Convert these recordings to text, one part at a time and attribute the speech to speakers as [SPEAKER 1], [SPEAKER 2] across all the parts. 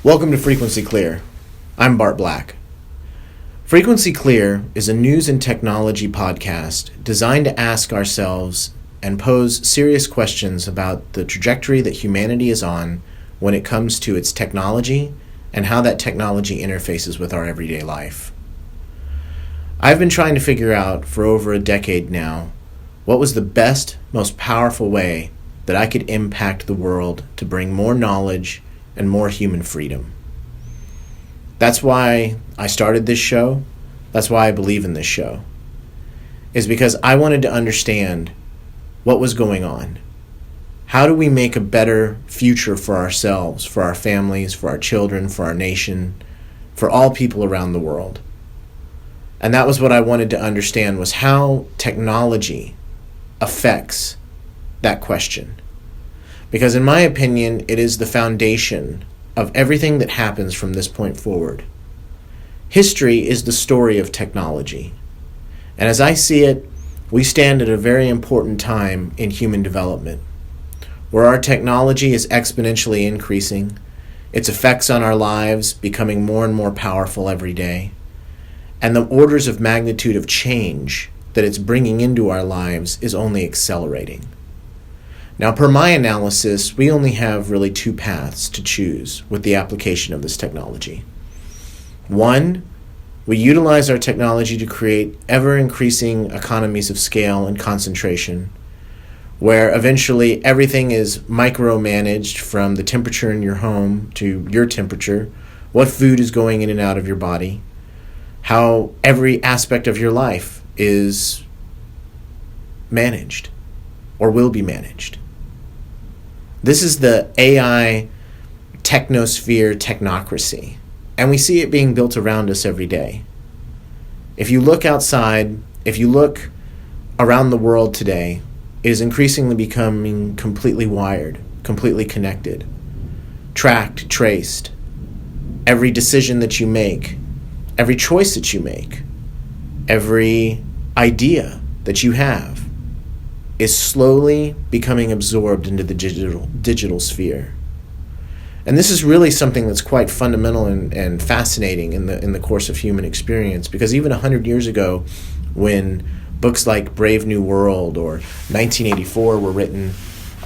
[SPEAKER 1] Welcome to Frequency Clear. I'm Bart Black. Frequency Clear is a news and technology podcast designed to ask ourselves and pose serious questions about the trajectory that humanity is on when it comes to its technology and how that technology interfaces with our everyday life. I've been trying to figure out for over a decade now what was the best, most powerful way that I could impact the world to bring more knowledge and more human freedom. That's why I started this show. That's why I believe in this show. Is because I wanted to understand what was going on. How do we make a better future for ourselves, for our families, for our children, for our nation, for all people around the world? And that was what I wanted to understand, was how technology affects that question. Because in my opinion, it is the foundation of everything that happens from this point forward. History is the story of technology. And as I see it, we stand at a very important time in human development, where our technology is exponentially increasing, its effects on our lives becoming more and more powerful every day, and the orders of magnitude of change that it's bringing into our lives is only accelerating. Now, per my analysis, we only have really two paths to choose with the application of this technology. One, we utilize our technology to create ever-increasing economies of scale and concentration, where eventually everything is micromanaged, from the temperature in your home to your temperature, what food is going in and out of your body, how every aspect of your life is managed or will be managed. This is the AI technosphere technocracy, and we see it being built around us every day. If you look outside, if you look around the world today, it is increasingly becoming completely wired, completely connected, tracked, traced. Every decision that you make, every choice that you make, every idea that you have is slowly becoming absorbed into the digital sphere. And this is really something that's quite fundamental and fascinating in the course of human experience, because even 100 years ago, when books like Brave New World or 1984 were written,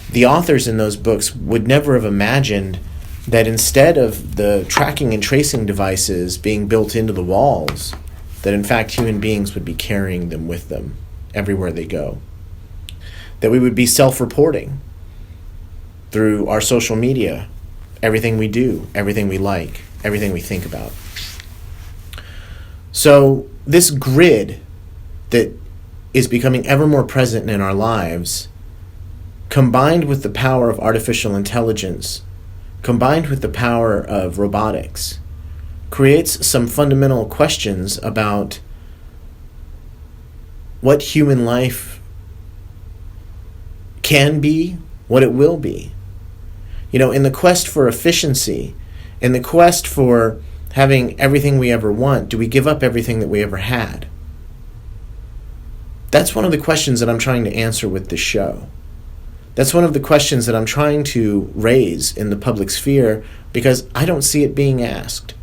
[SPEAKER 1] the authors in those books would never have imagined that instead of the tracking and tracing devices being built into the walls, that in fact human beings would be carrying them with them everywhere they go. That we would be self-reporting through our social media, everything we do, everything we like, everything we think about. So this grid that is becoming ever more present in our lives, combined with the power of artificial intelligence, combined with the power of robotics, creates some fundamental questions about what human life can be, what it will be. You know, in the quest for efficiency, in the quest for having everything we ever want, do we give up everything that we ever had? That's one of the questions that I'm trying to answer with this show. That's one of the questions that I'm trying to raise in the public sphere, because I don't see it being asked.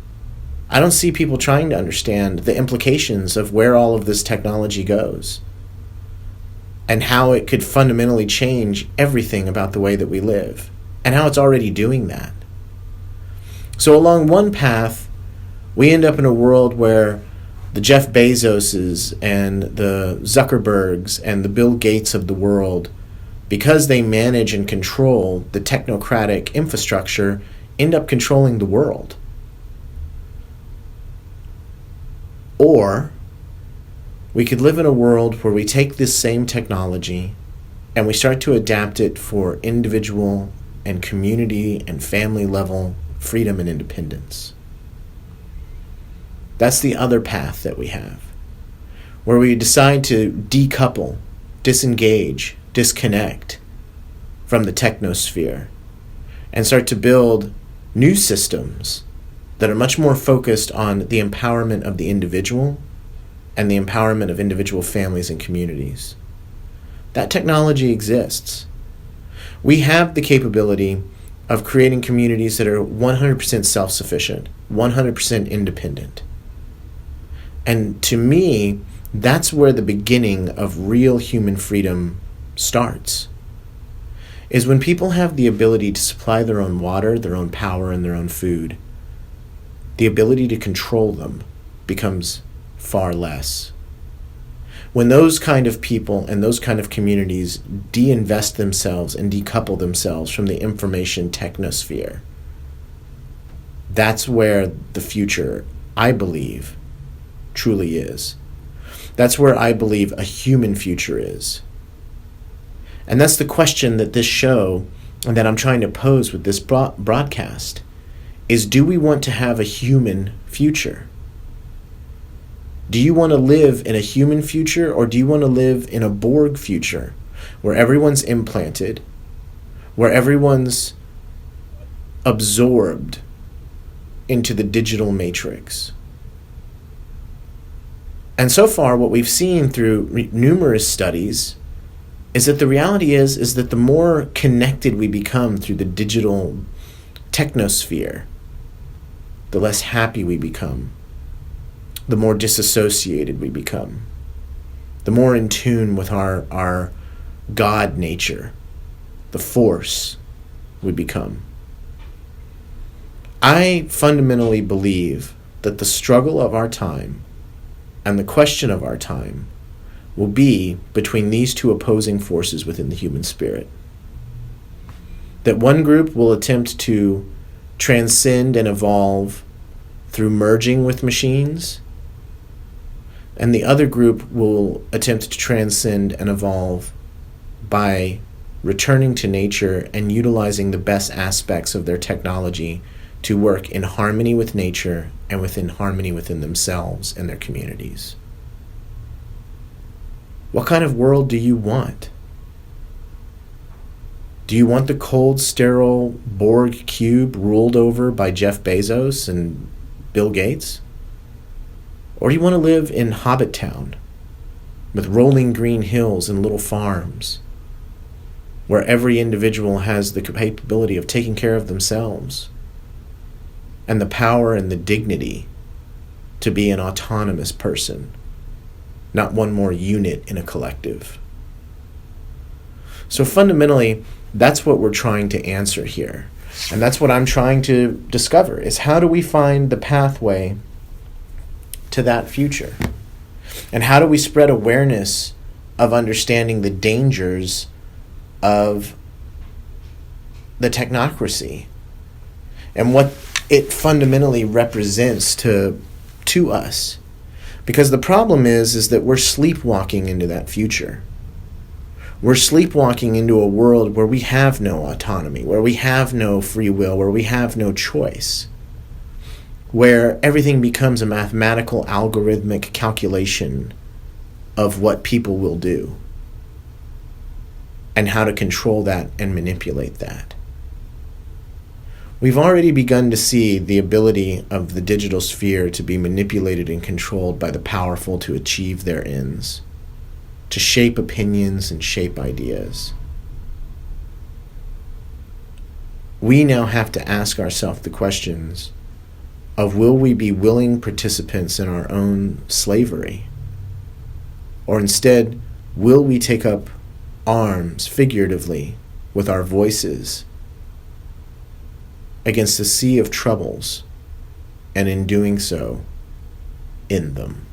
[SPEAKER 1] I don't see people trying to understand the implications of where all of this technology goes, and how it could fundamentally change everything about the way that we live, and how it's already doing that. So along one path, we end up in a world where the Jeff Bezoses and the Zuckerbergs and the Bill Gates of the world, because they manage and control the technocratic infrastructure, end up controlling the world. Or we could live in a world where we take this same technology and we start to adapt it for individual and community and family level freedom and independence. That's the other path that we have, where we decide to decouple, disengage, disconnect from the technosphere and start to build new systems that are much more focused on the empowerment of the individual and the empowerment of individual families and communities. That technology exists. We have the capability of creating communities that are 100% self-sufficient, 100% independent. And to me, that's where the beginning of real human freedom starts, is when people have the ability to supply their own water, their own power, and their own food. The ability to control them becomes far less. When those kind of people and those kind of communities de-invest themselves and decouple themselves from the information technosphere, that's where the future, I believe, truly is. That's where I believe a human future is. And that's the question that this show and that I'm trying to pose with this broadcast is, do we want to have a human future? Do you want to live in a human future, or do you want to live in a Borg future where everyone's implanted, where everyone's absorbed into the digital matrix? And so far, what we've seen through numerous studies is that the reality is that the more connected we become through the digital technosphere, the less happy we become, the more disassociated we become, the more in tune with our God nature, the force we become. I fundamentally believe that the struggle of our time and the question of our time will be between these two opposing forces within the human spirit. That one group will attempt to transcend and evolve through merging with machines, and the other group will attempt to transcend and evolve by returning to nature and utilizing the best aspects of their technology to work in harmony with nature and within harmony within themselves and their communities. What kind of world do you want? Do you want the cold, sterile Borg cube ruled over by Jeff Bezos and Bill Gates? Or do you want to live in Hobbit Town with rolling green hills and little farms where every individual has the capability of taking care of themselves and the power and the dignity to be an autonomous person, not one more unit in a collective? So fundamentally, that's what we're trying to answer here. And that's what I'm trying to discover, is how do we find the pathway to that future? And how do we spread awareness of understanding the dangers of the technocracy and what it fundamentally represents to us? Because the problem is that we're sleepwalking into that future. We're sleepwalking into a world where we have no autonomy, where we have no free will, where we have no choice, where everything becomes a mathematical, algorithmic calculation of what people will do and how to control that and manipulate that. We've already begun to see the ability of the digital sphere to be manipulated and controlled by the powerful to achieve their ends, to shape opinions and shape ideas. We now have to ask ourselves the questions of, will we be willing participants in our own slavery? Or instead, will we take up arms, figuratively, with our voices against a sea of troubles, and in doing so, end them?